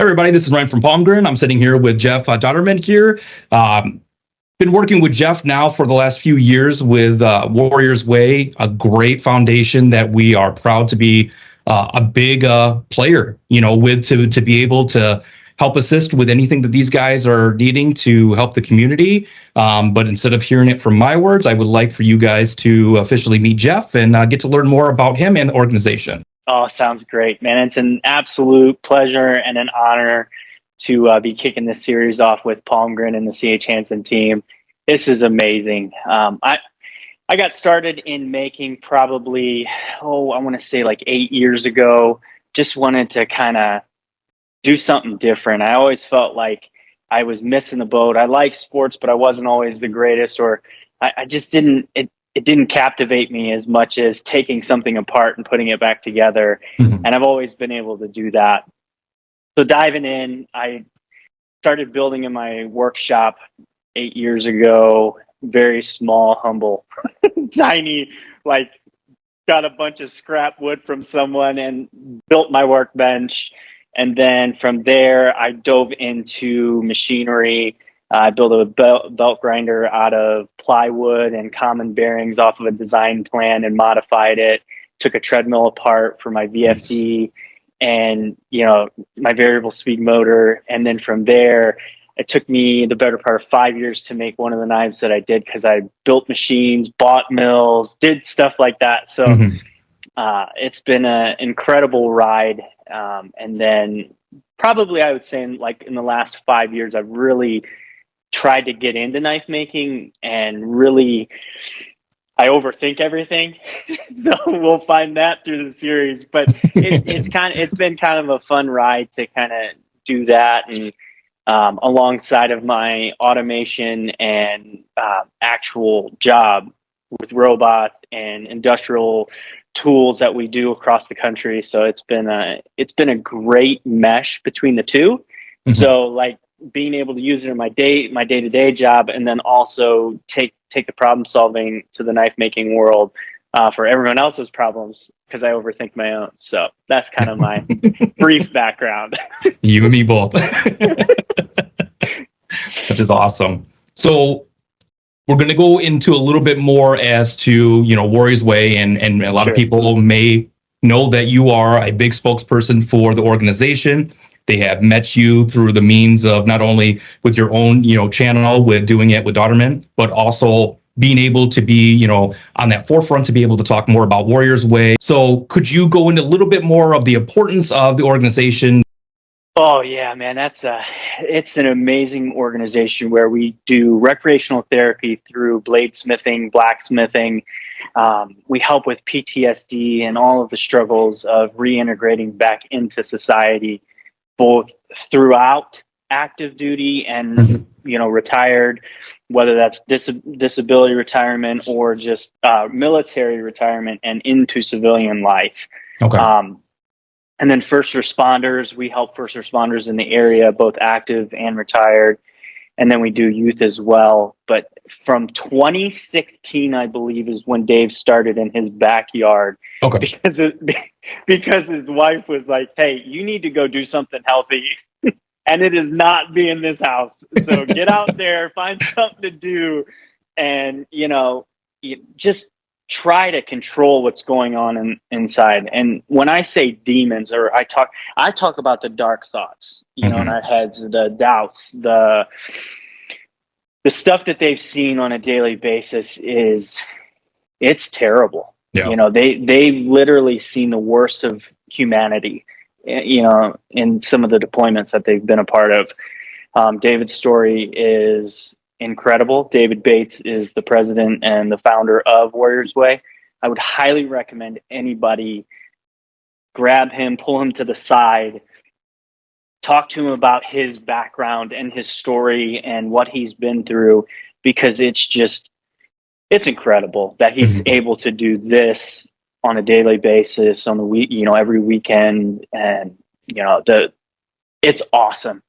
everybody. This is Ryan from Palmgren. I'm sitting here with Jeff Dotterman here. Been working with Jeff now for the last few years with Warriors Way, a great foundation that we are proud to be a big player, with to be able to help assist with anything that these guys are needing to help the community. But instead of hearing it from my words, I would like for you guys to officially meet Jeff and get to learn more about him and the organization. Oh, sounds great, man. It's an absolute pleasure and an honor to be kicking this series off with Palmgren and the C.H. Hansen team. This is amazing. I got started in making probably, I want to say like 8 years ago. Just wanted to kind of do something different. I always felt like I was missing the boat. I like sports, but I wasn't always the greatest, or I just didn't, it didn't captivate me as much as taking something apart and putting it back together. Mm-hmm. And I've always been able to do that. So diving in, I started building in my workshop 8 years ago, very small, humble, tiny, like got a bunch of scrap wood from someone and built my workbench. And then from there, I dove into machinery. I built a belt grinder out of plywood and common bearings off of a design plan and modified it. Took a treadmill apart for my VFD and, my variable speed motor. And then from there, it took me the better part of 5 years to make one of the knives that I did, because I built machines, bought mills, did stuff like that. So it's been an incredible ride. And then probably I would say in the last 5 years, I've really tried to get into knife making, and really I overthink everything. So we'll find that through the series, but it's been kind of a fun ride to kind of do that. And alongside of my automation and actual job with robots and industrial tools that we do across the country. So it's been a great mesh between the two. Mm-hmm. So being able to use it in my day-to-day job, and then also take the problem solving to the knife making world for everyone else's problems, because I overthink my own. So that's kind of my brief background. You and me both. Which is awesome. So we're going to go into a little bit more as to, Warriors Way, and a lot of people may know that you are a big spokesperson for the organization. They have met you through the means of not only with your own, channel with doing it with Dotterman, but also being able to be, on that forefront to be able to talk more about Warriors Way. So could you go into a little bit more of the importance of the organization? Oh yeah, man, it's an amazing organization where we do recreational therapy through bladesmithing, blacksmithing. We help with PTSD and all of the struggles of reintegrating back into society, both throughout active duty and, retired, whether that's disability retirement or just military retirement and into civilian life. Okay. And then first responders, we help first responders in the area, both active and retired. And then we do youth as well. But from 2016, I believe, is when Dave started in his backyard. Okay. Because his wife was like, hey, you need to go do something healthy. And it is not be in this house. So get out there, find something to do. And, just try to control what's going on inside. And when I say demons, or I talk about the dark thoughts, in our heads, the doubts, the stuff that they've seen on a daily basis it's terrible. Yeah. They've literally seen the worst of humanity, in some of the deployments that they've been a part of. David's story is incredible. David Bates is the president and the founder of Warriors Way. I would highly recommend anybody grab him, pull him to the side, talk to him about his background and his story and what he's been through, because it's incredible that he's able to do this on a daily basis, on the week, every weekend. And, it's awesome.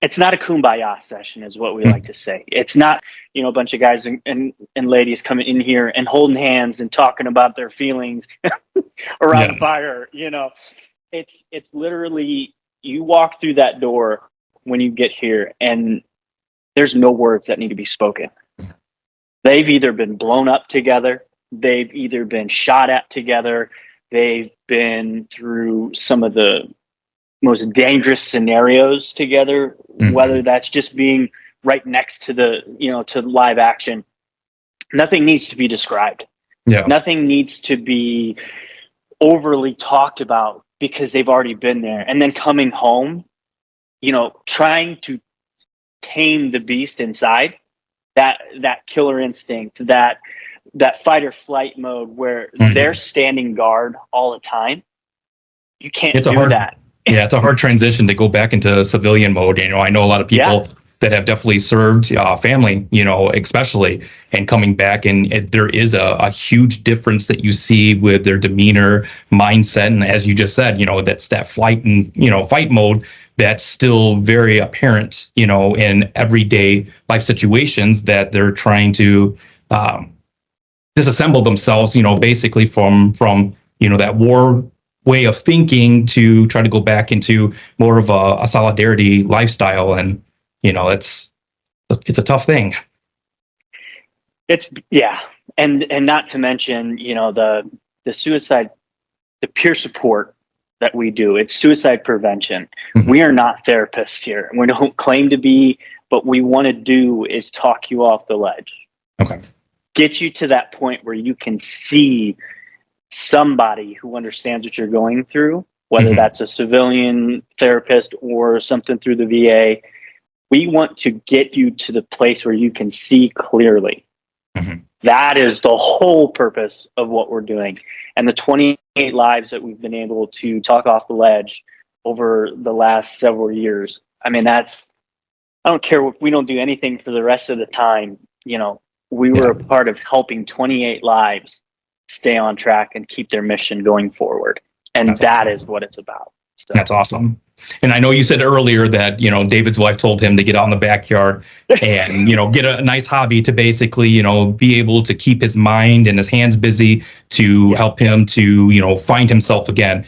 It's not a kumbaya session, is what we like to say. It's not, a bunch of guys and ladies coming in here and holding hands and talking about their feelings around a fire. it's literally, you walk through that door when you get here, and there's no words that need to be spoken. They've either been blown up together, they've either been shot at together, they've been through some of the most dangerous scenarios together, whether that's just being right next to to live action. Nothing needs to be described. Yeah. Nothing needs to be overly talked about because they've already been there. And then coming home, trying to tame the beast inside, that killer instinct, that fight or flight mode where they're standing guard all the time. You can't do that. Yeah, it's a hard transition to go back into civilian mode. I know a lot of people that have definitely served family, especially, and coming back, and there is a huge difference that you see with their demeanor, mindset, and as you just said, that's that flight and fight mode that's still very apparent, in everyday life situations that they're trying to disassemble themselves, basically from that war way of thinking to try to go back into more of a solidarity lifestyle. And it's a tough thing. And not to mention the suicide, the peer support that we do. It's suicide prevention. We are not therapists here. We don't claim to be, but we want to do is talk you off the ledge. Okay. Get you to that point where you can see somebody who understands what you're going through, whether that's a civilian therapist or something through the VA. We want to get you to the place where you can see clearly. That is the whole purpose of what we're doing. And the 28 lives that we've been able to talk off the ledge over the last several years. I mean, I don't care if we don't do anything for the rest of the time. We were a part of helping 28 lives stay on track and keep their mission going forward. And that is what it's about. So. That's awesome. And I know you said earlier that, David's wife told him to get out in the backyard and, get a nice hobby to basically, be able to keep his mind and his hands busy to help him to, find himself again.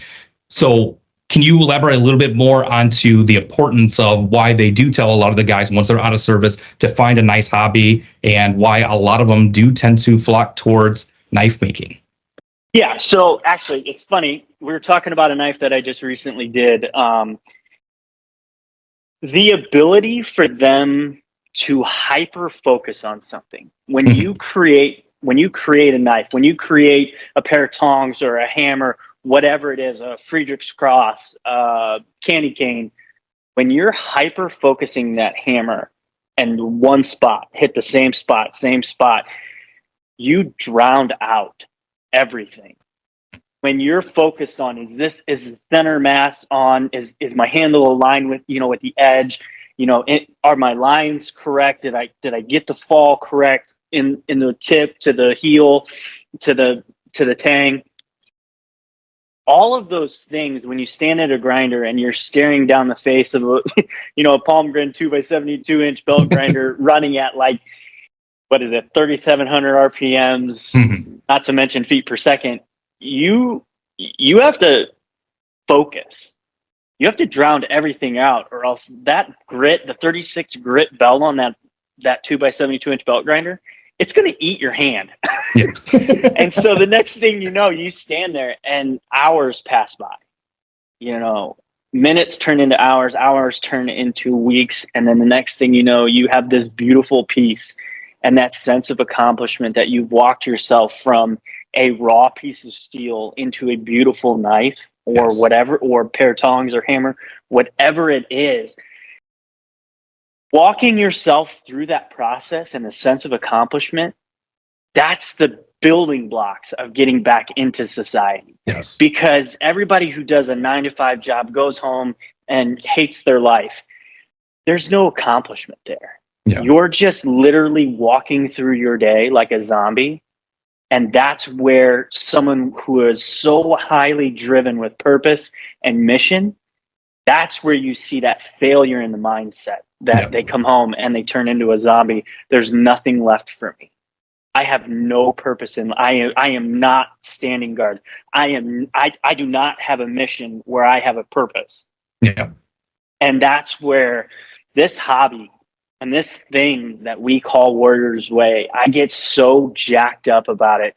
So can you elaborate a little bit more onto the importance of why they do tell a lot of the guys once they're out of service to find a nice hobby, and why a lot of them do tend to flock towards knife making? Yeah, so actually, it's funny. We were talking about a knife that I just recently did. The ability for them to hyper focus on something. When you create a knife, when you create a pair of tongs or a hammer, whatever it is, a Friedrich's cross, candy cane, when you're hyper focusing that hammer and one spot, hit the same spot, you drowned out everything. When you're focused on, is the center mass on, is my handle aligned with, with the edge, are my lines correct? Did I get the fall correct in the tip to the heel, to the tang? All of those things, when you stand at a grinder and you're staring down the face of a Palmgren 2x72-inch belt grinder running at 3,700 RPMs, not to mention feet per second, you have to focus. You have to drown everything out, or else that grit, the 36 grit belt on that 2x72-inch belt grinder, it's going to eat your hand. And so the next thing you stand there and hours pass by. Minutes turn into hours turn into weeks, and then the next thing you have this beautiful piece and that sense of accomplishment that you've walked yourself from a raw piece of steel into a beautiful knife or whatever, or pair of tongs or hammer, whatever it is. Walking yourself through that process and the sense of accomplishment, that's the building blocks of getting back into society. Yes. Because everybody who does a 9-to-5 job goes home and hates their life. There's no accomplishment there. Yeah. You're just literally walking through your day like a zombie. And that's where someone who is so highly driven with purpose and mission, that's where you see that failure in the mindset, that they come home and they turn into a zombie. There's nothing left for me. I have no purpose in. I am not standing guard. I do not have a mission where I have a purpose. Yeah. And that's where this hobby and this thing that we call Warrior's Way, I get so jacked up about it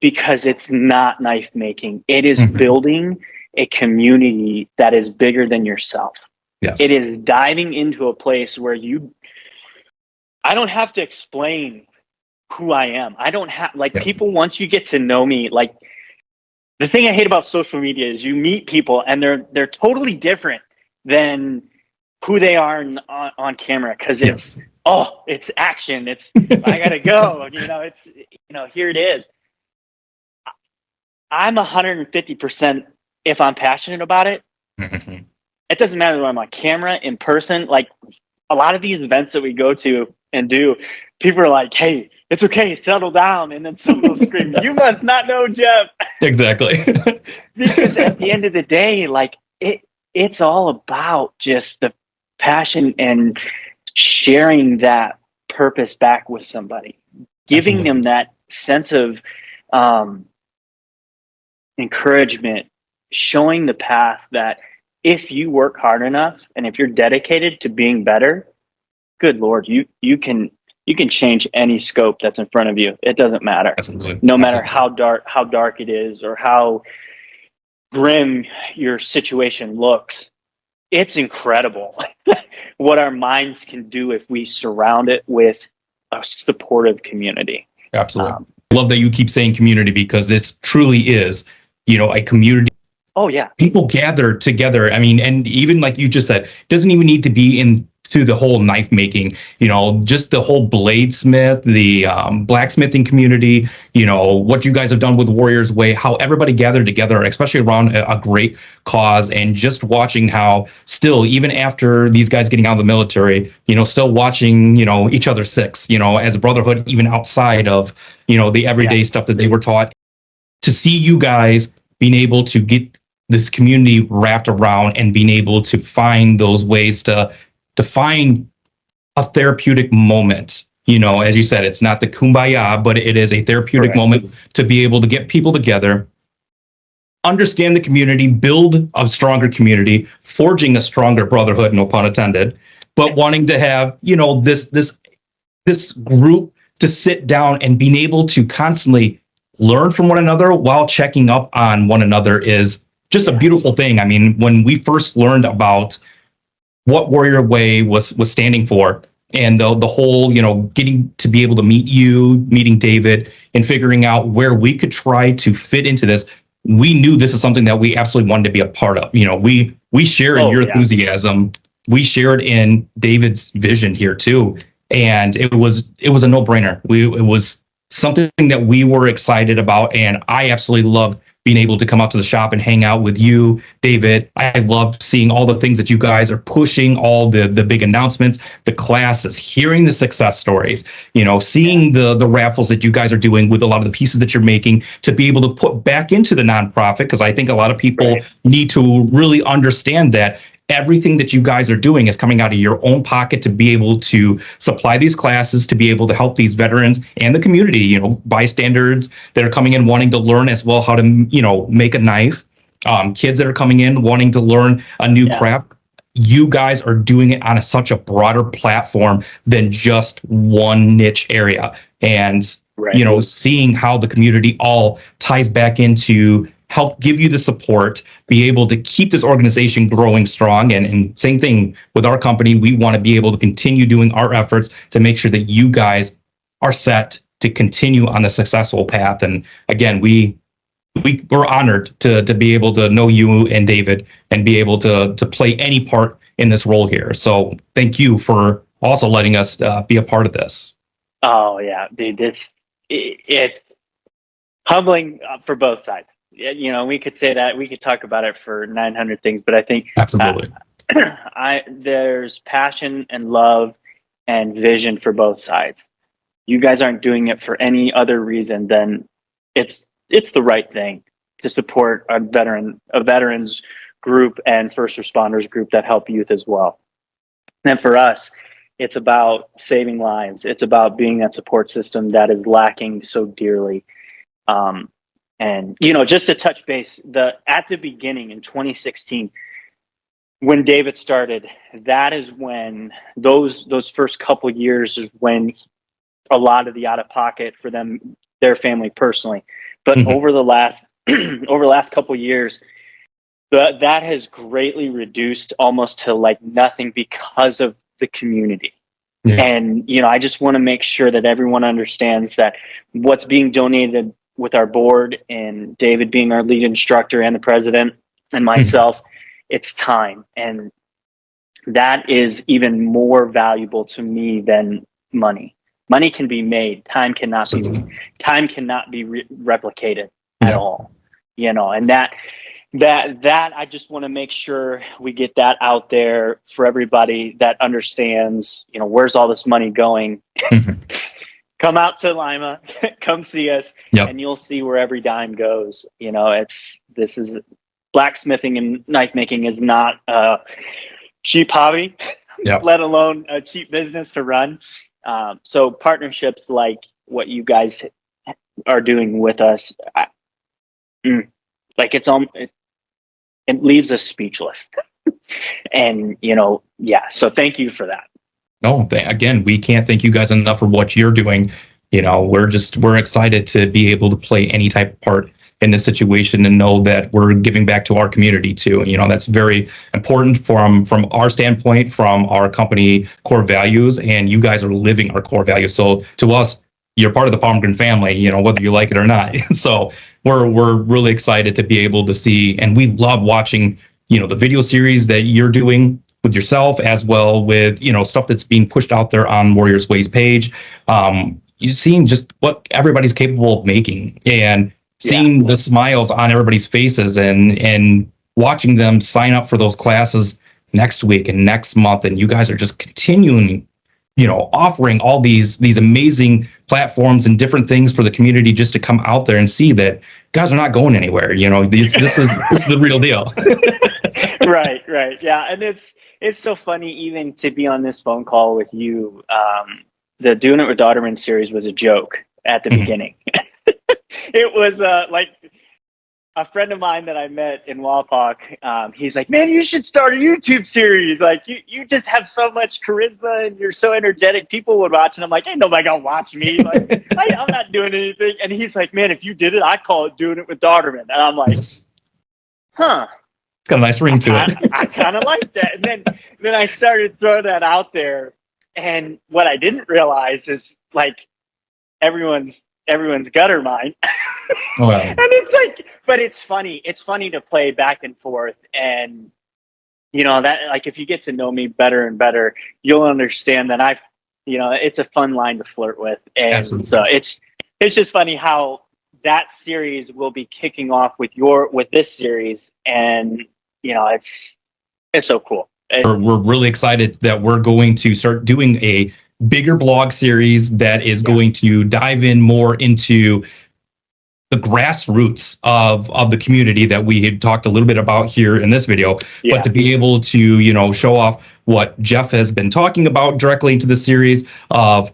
because it's not knife making. It is building a community that is bigger than yourself. Yes. It is diving into a place where I don't have to explain who I am. I don't have, like, people, once you get to know me, like, the thing I hate about social media is you meet people and they're totally different than who they are on camera, because it's it's action. It's I gotta go. It's here it is. I'm 150% if I'm passionate about it. It doesn't matter whether I'm on camera, in person. Like, a lot of these events that we go to and do, people are like, "Hey, it's okay, settle down," and then someone will scream, "You must not know Jeff." Exactly. Because at the end of the day, like, it's all about just the passion and sharing that purpose back with somebody, giving them that sense of encouragement, showing the path that if you work hard enough and if you're dedicated to being better, good Lord, you can change any scope that's in front of you. It doesn't matter. Absolutely. No matter how dark it is or how grim your situation looks. It's incredible what our minds can do if we surround it with a supportive community. Absolutely. I love that you keep saying community, because this truly is, a community. Oh, yeah. People gather together. I mean, and even like you just said, it doesn't even need to be into the whole knife making, just the whole bladesmith, the blacksmithing community, what you guys have done with Warriors Way, how everybody gathered together, especially around a great cause, and just watching how still, even after these guys getting out of the military, still watching, each other six, as a brotherhood, even outside of, the everyday stuff that they were taught. To see you guys being able to get this community wrapped around and being able to find those ways to find a therapeutic moment. As you said, it's not the kumbaya, but it is a therapeutic moment to be able to get people together, understand the community, build a stronger community, forging a stronger brotherhood, no pun intended, but wanting to have, this group to sit down and being able to constantly learn from one another while checking up on one another is just a beautiful thing. I mean, when we first learned about what Warrior Way was standing for, and the whole, getting to be able to meeting David, and figuring out where we could try to fit into this, we knew this is something that we absolutely wanted to be a part of. We share in your enthusiasm. We shared in David's vision here too. And it was a no-brainer. It was something that we were excited about, and I absolutely loved being able to come up to the shop and hang out with you, David. I loved seeing all the things that you guys are pushing, all the big announcements, the classes, hearing the success stories, seeing the raffles that you guys are doing with a lot of the pieces that you're making to be able to put back into the nonprofit, because I think a lot of people need to really understand that everything that you guys are doing is coming out of your own pocket to be able to supply these classes, to be able to help these veterans and the community, bystanders that are coming in wanting to learn as well how to, make a knife, kids that are coming in wanting to learn a new craft. You guys are doing it on such a broader platform than just one niche area. And, seeing how the community all ties back into help give you the support, be able to keep this organization growing strong. And same thing with our company. We want to be able to continue doing our efforts to make sure that you guys are set to continue on the successful path. And again, we're honored to be able to know you and David and be able to play any part in this role here. So thank you for also letting us be a part of this. Oh yeah, dude, it's humbling for both sides. We could say that, we could talk about it for 900 things, but I think absolutely there's passion and love and vision for both sides. You guys aren't doing it for any other reason than it's the right thing to support a veterans group and first responders group that help youth as well. And for us, It's about saving lives. It's about being that support system that is lacking so dearly. And just to touch base, at the beginning in 2016, when David started, that is when those first couple years is when a lot of the out of pocket for them, their family personally. But over the last couple years, that has greatly reduced almost to like nothing because of the community. Yeah. And I just want to make sure that everyone understands that what's being donated with our board and David being our lead instructor and the president and myself, it's time. And that is even more valuable to me than money. Money can be made. Time cannot be replicated at all. And that I just want to make sure we get that out there for everybody that understands, where's all this money going. Come out to Lima, come see us, and you'll see where every dime goes. This is blacksmithing and knife making is not a cheap hobby, let alone a cheap business to run. So partnerships like what you guys are doing with us, it leaves us speechless. And, so thank you for that. No, again, we can't thank you guys enough for what you're doing. We're excited to be able to play any type of part in this situation and know that we're giving back to our community too. That's very important from our standpoint, from our company core values, and you guys are living our core values. So to us, you're part of the Palmgren family, whether you like it or not. So we're really excited to be able to see, and we love watching, the video series that you're doing with yourself, as well with, stuff that's being pushed out there on Warriors Ways page. You've seen just what everybody's capable of making, and seeing the smiles on everybody's faces, and watching them sign up for those classes next week and next month. And you guys are just continuing, offering all these amazing platforms and different things for the community just to come out there and see that guys are not going anywhere. This is the real deal. Right. Yeah. And it's so funny even to be on this phone call with you. The Doing It with Daughterman series was a joke at the beginning. It was like a friend of mine that I met in Wapak. He's like, man, you should start a YouTube series. Like you just have so much charisma and you're so energetic. People would watch. And I'm like, ain't nobody gonna watch me. Like, I'm not doing anything. And he's like, man, if you did it, I call it Doing It with Daughterman. And I'm like, huh. It's got a nice ring to it. I kind of like that. And then I started throwing that out there. And what I didn't realize is like everyone's gutter mine. Oh, wow. And it's like, but it's funny. It's funny to play back and forth. And, that like, if you get to know me better and better, you'll understand that it's a fun line to flirt with. And absolutely. So it's just funny how that series will be kicking off with this series. And, it's so cool. We're really excited that we're going to start doing a bigger blog series that is going to dive in more into the grassroots of the community that we had talked a little bit about here in this video, but to be able to, show off what Jeff has been talking about directly into the series of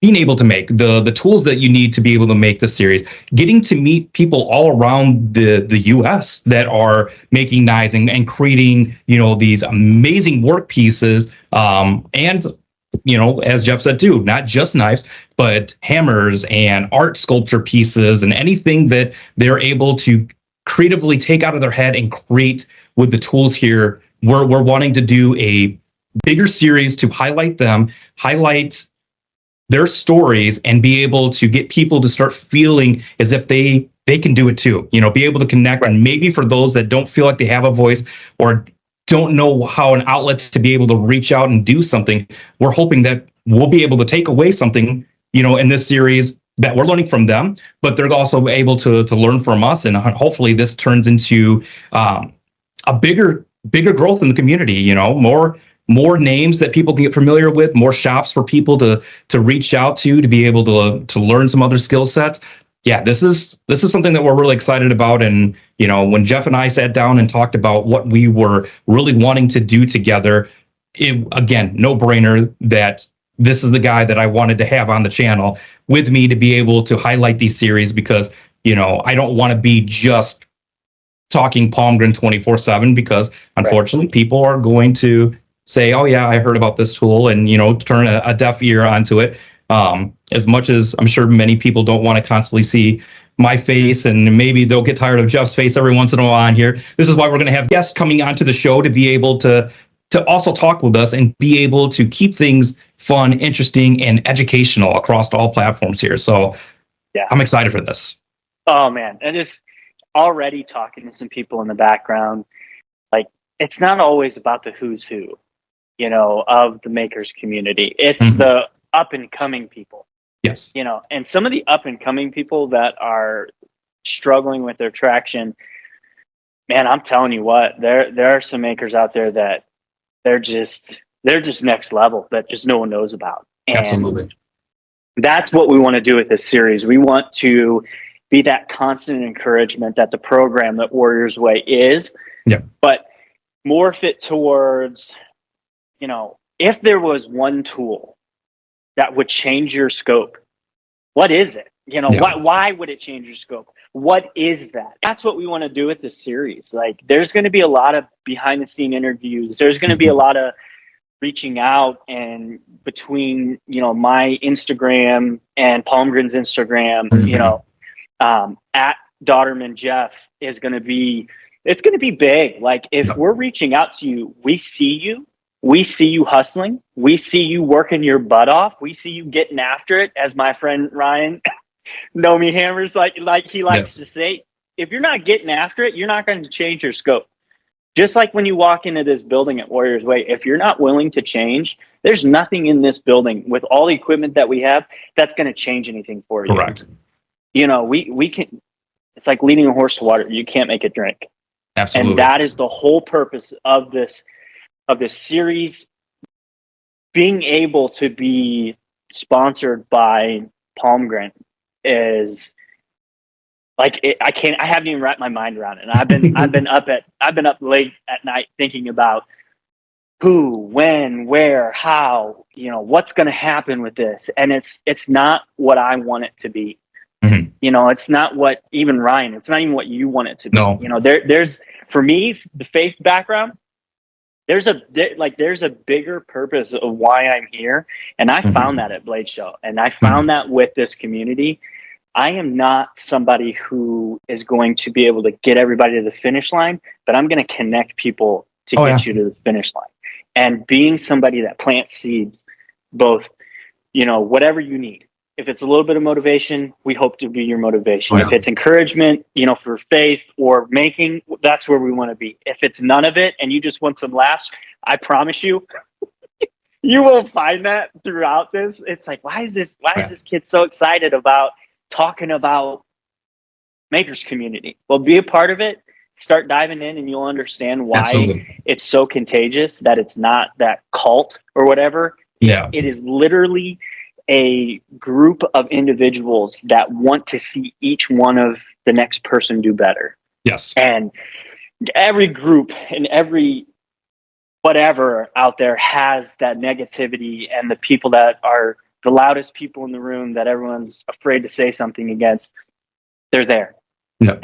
being able to make the tools that you need to be able to make the series, getting to meet people all around the US that are making knives and creating, these amazing work pieces. And, as Jeff said too, not just knives, but hammers and art sculpture pieces and anything that they're able to creatively take out of their head and create with the tools here. We're wanting to do a bigger series to highlight their stories and be able to get people to start feeling as if they can do it too, be able to connect. And maybe for those that don't feel like they have a voice or don't know how an outlet to be able to reach out and do something, we're hoping that we'll be able to take away something, in this series that we're learning from them, but they're also able to learn from us. And hopefully this turns into a bigger growth in the community, more names that people can get familiar with, more shops for people to reach out to be able to learn some other skill sets. Yeah, this is something that we're really excited about. And, when Jeff and I sat down and talked about what we were really wanting to do together, again, no brainer that this is the guy that I wanted to have on the channel with me to be able to highlight these series, because, I don't want to be just talking Palmgren 24/7, because unfortunately people are going to say, oh yeah, I heard about this tool, and, turn a deaf ear onto it. As much as I'm sure many people don't want to constantly see my face, and maybe they'll get tired of Jeff's face every once in a while on here. This is why we're going to have guests coming onto the show to be able to also talk with us and be able to keep things fun, interesting, and educational across all platforms here. So Yeah, I'm excited for this. Oh man, and just already talking to some people in the background, like, it's not always about the who's who, of the makers community. It's the up and coming people. Yes. And some of the up and coming people that are struggling with their traction, man, I'm telling you what, there are some makers out there that they're just next level that just no one knows about. And absolutely, that's what we want to do with this series. We want to be that constant encouragement that the program that Warriors Way is, but morph it towards, if there was one tool that would change your scope, what is it? Why would it change your scope? What is that? That's what we want to do with this series. Like, there's going to be a lot of behind the scene interviews. There's going to be a lot of reaching out, and between, my Instagram and Palmgren's Instagram, at Daughterman Jeff is going to be, it's going to be big. Like, if we're reaching out to you, we see you hustling. We see you working your butt off. We see you getting after it. As my friend Ryan Nomi Hammers, like he likes to say, if you're not getting after it, you're not going to change your scope. Just like when you walk into this building at Warriors Way, if you're not willing to change, there's nothing in this building with all the equipment that we have that's going to change anything for you. Correct. We can, it's like leading a horse to water. You can't make it drink. Absolutely. And that is the whole purpose of this series, being able to be sponsored by Palmgren is like, I haven't even wrapped my mind around it. And I've been up late at night thinking about who, when, where, how, what's going to happen with this. And it's not what I want it to be. It's not what even Ryan, it's not even what you want it to be. No. There's, for me, the faith background, there's a bigger purpose of why I'm here. And I found that at Blade Show, and I found that with this community. I am not somebody who is going to be able to get everybody to the finish line, but I'm going to connect people to get you to the finish line. And being somebody that plants seeds, both, whatever you need. If it's a little bit of motivation, we hope to be your motivation. If it's encouragement, for faith or making, that's where we want to be. If it's none of it and you just want some laughs, I promise you, you will find that throughout this. It's like, why is this kid so excited about talking about makers community? Well, be a part of it. Start diving in, and you'll understand why it's so contagious, that it's not that cult or whatever. Yeah. It is literally a group of individuals that want to see each one of the next person do better. Yes. And every group and every whatever out there has that negativity, and the people that are the loudest people in the room that everyone's afraid to say something against, they're there. No.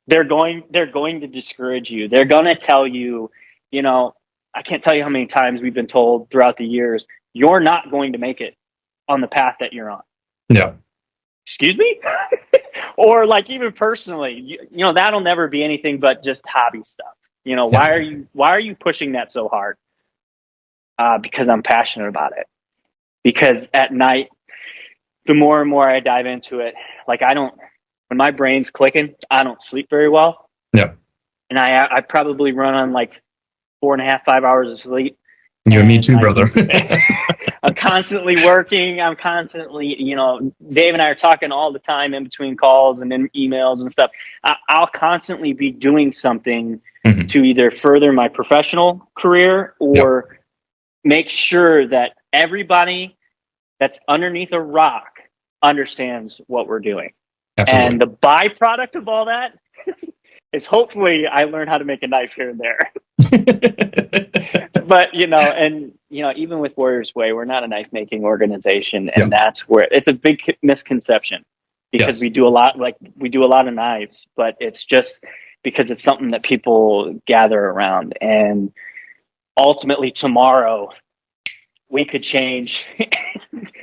They're going to discourage you. They're going to tell you, I can't tell you how many times we've been told throughout the years, you're not going to make it on the path that you're on. Yeah. Excuse me? Or like, even personally, that'll never be anything but just hobby stuff. Why are you pushing that so hard? Because I'm passionate about it. Because at night, the more and more I dive into it, like, when my brain's clicking, I don't sleep very well. Yeah. And I probably run on like 4.5, 5 hours of sleep. You and me too, brother. I'm constantly working. I'm constantly, Dave and I are talking all the time in between calls and in emails and stuff. I'll constantly be doing something to either further my professional career or make sure that everybody that's underneath a rock understands what we're doing. Absolutely. And the byproduct of all that is hopefully I learn how to make a knife here and there. But and even with Warriors Way, we're not a knife making organization, and Yep. that's where it's a big misconception, because Yes. we do a lot of knives, but it's just because it's something that people gather around. And ultimately tomorrow we could change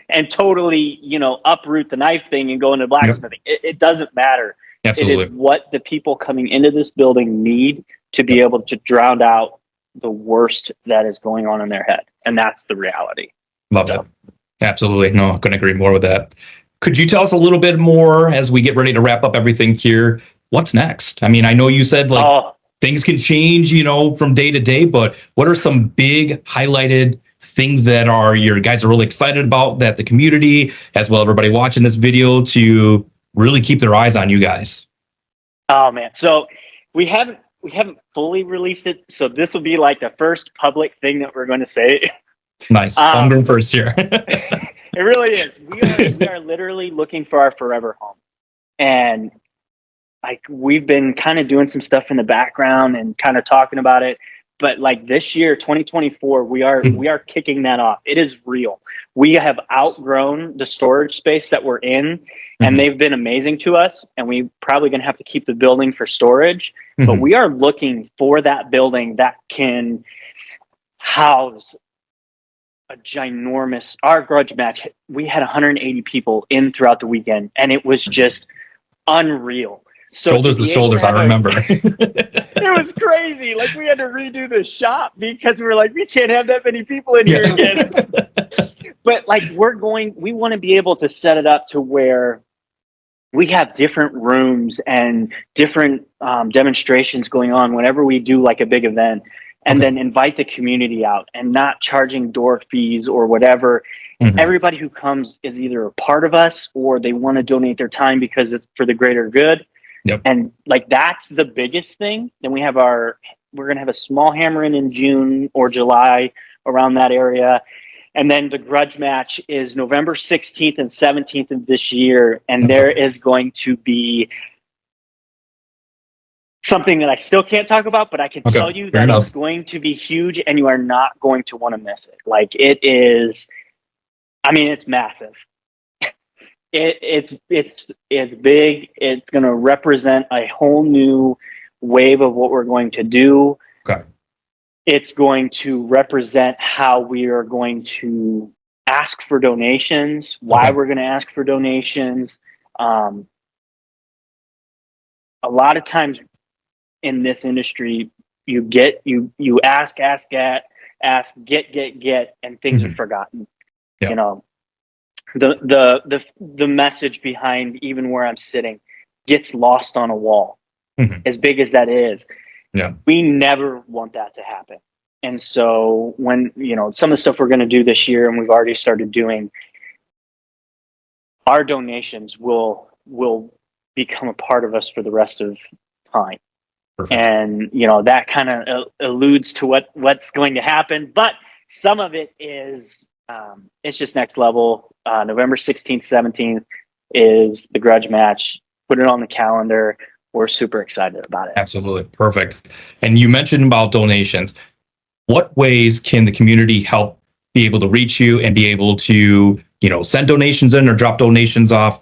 and totally uproot the knife thing and go into blacksmithing. It doesn't matter. Absolutely. It is what the people coming into this building need to be able to drown out the worst that is going on in their head. And that's the reality. Love it. Absolutely. No, I couldn't agree more with that. Could you tell us a little bit more as we get ready to wrap up everything here? What's next? I mean, I know you said things can change, from day to day, but what are some big highlighted things that your guys are really excited about, that the community, as well everybody watching this video, to really keep their eyes on you guys? Oh man. So we haven't fully released it. So this will be like the first public thing that we're going to say. Nice. I'm going first here. It really is. We are literally looking for our forever home. And we've been kind of doing some stuff in the background and kind of talking about it. But this year, 2024, we are kicking that off. It is real. We have outgrown the storage space that we're in, and they've been amazing to us. And we probably going to have to keep the building for storage. But we are looking for that building that can house a ginormous. Our grudge match, we had 180 people in throughout the weekend, and it was just unreal. So shoulders to shoulders, I remember. It was crazy. We had to redo the shop because we were we can't have that many people in here again. But we want to be able to set it up to where we have different rooms and different demonstrations going on whenever we do a big event, and then invite the community out and not charging door fees or whatever. Everybody who comes is either a part of us or they want to donate their time because it's for the greater good. Yep. And that's the biggest thing. Then we're going to have a small hammer in June or July, around that area. And then the grudge match is November 16th and 17th of this year. And there is going to be something that I still can't talk about, but I can tell you that it's going to be huge, and you are not going to want to miss it. It is, it's massive. It's big. It's going to represent a whole new wave of what we're going to do. Okay. It's going to represent how we are going to ask for donations, why we're going to ask for donations. A lot of times in this industry, you ask, get, and things are forgotten. Yep. The message behind even where I'm sitting gets lost on a wall, as big as that is. Yeah. We never want that to happen. And so when, some of the stuff we're going to do this year, and we've already started doing, our donations will become a part of us for the rest of time. Perfect. And, that kind of alludes to what's going to happen. But some of it is, it's just next level. November 16th, 17th is the grudge match. Put it on the calendar. We're super excited about it. Absolutely. Perfect. And you mentioned about donations. What ways can the community help be able to reach you and be able to, send donations in or drop donations off?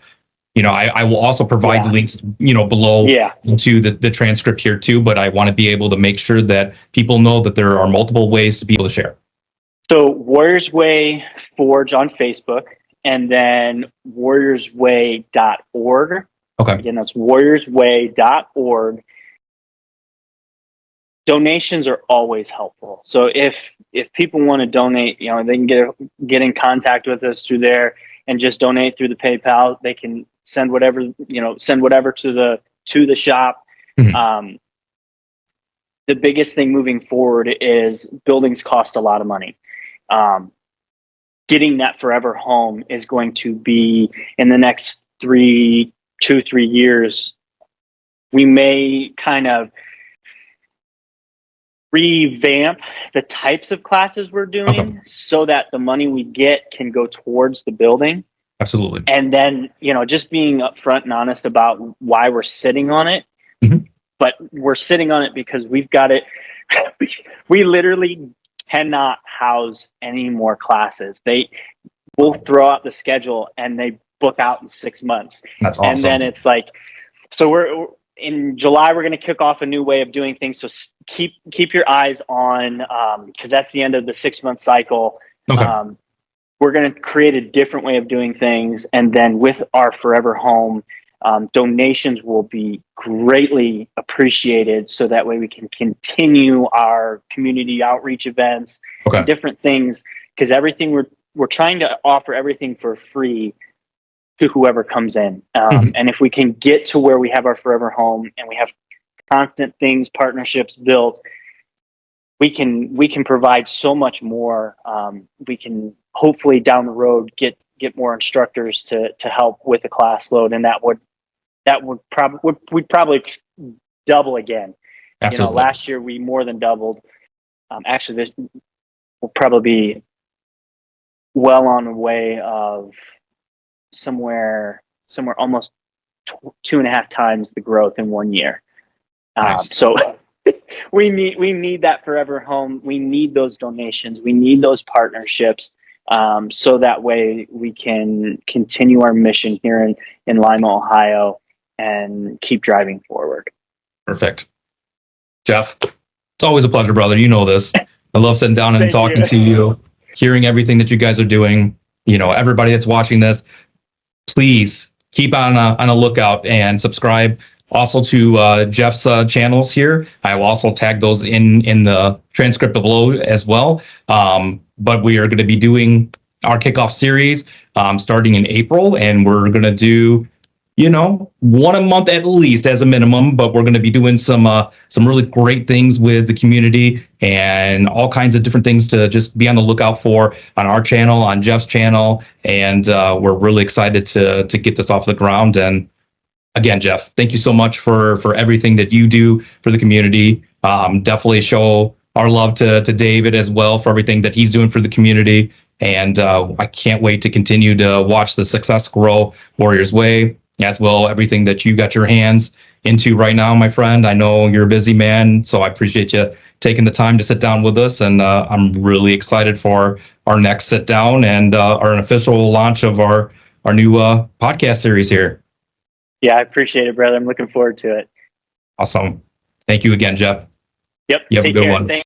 I will also provide the links, below into the transcript here too, but I want to be able to make sure that people know that there are multiple ways to be able to share. So Warriors Way Forge on Facebook, and then warriorsway.org. Okay. Again, that's warriorsway.org. Donations are always helpful. So if people want to donate, they can get in contact with us through there and just donate through the PayPal. They can send whatever to the shop. The biggest thing moving forward is buildings cost a lot of money. Getting that forever home is going to be in the next 3 years. We may kind of revamp the types of classes we're doing so that the money we get can go towards the building. Absolutely. And then, just being upfront and honest about why we're sitting on it. But we're sitting on it because we've got it. We literally cannot house any more classes. They will throw out the schedule and they book out in 6 months. That's awesome. And then it's like, so we're in July, we're going to kick off a new way of doing things. So keep your eyes on, because that's the end of the 6-month cycle. Okay. We're going to create a different way of doing things. And then with our Forever Home, donations will be greatly appreciated. So that way we can continue our community outreach events, and different things, because everything we're trying to offer everything for free to whoever comes in. And if we can get to where we have our Forever Home and we have constant things, partnerships built, we can provide so much more. We can hopefully down the road get more instructors to help with the class load, and we'd probably double again. Absolutely. Last year we more than doubled. Actually, this will probably be well on the way of somewhere almost 2.5 times the growth in 1 year. Nice. So we need that Forever Home. We need those donations. We need those partnerships, so that way we can continue our mission here in Lima, Ohio, and keep driving forward. Perfect. Jeff, it's always a pleasure, brother. You know this. I love sitting down and talking to you, hearing everything that you guys are doing. Everybody that's watching this, please keep on a lookout and subscribe also to Jeff's channels here. I will also tag those in the transcript below as well. But we are going to be doing our kickoff series starting in April, and we're going to do one a month at least as a minimum, but we're going to be doing some really great things with the community and all kinds of different things to just be on the lookout for on our channel, on Jeff's channel. And we're really excited to get this off the ground. And again, Jeff, thank you so much for everything that you do for the community. Definitely show our love to David as well for everything that he's doing for the community. And I can't wait to continue to watch the success grow Warriors Way, as well everything that you got your hands into right now, my friend. I know you're a busy man, so I appreciate you taking the time to sit down with us, and I'm really excited for our next sit down and our official launch of our new podcast series here. Yeah, I appreciate it, brother. I'm looking forward to it. Awesome. Thank you again, Jeff. Yep. You have a good one. Thanks.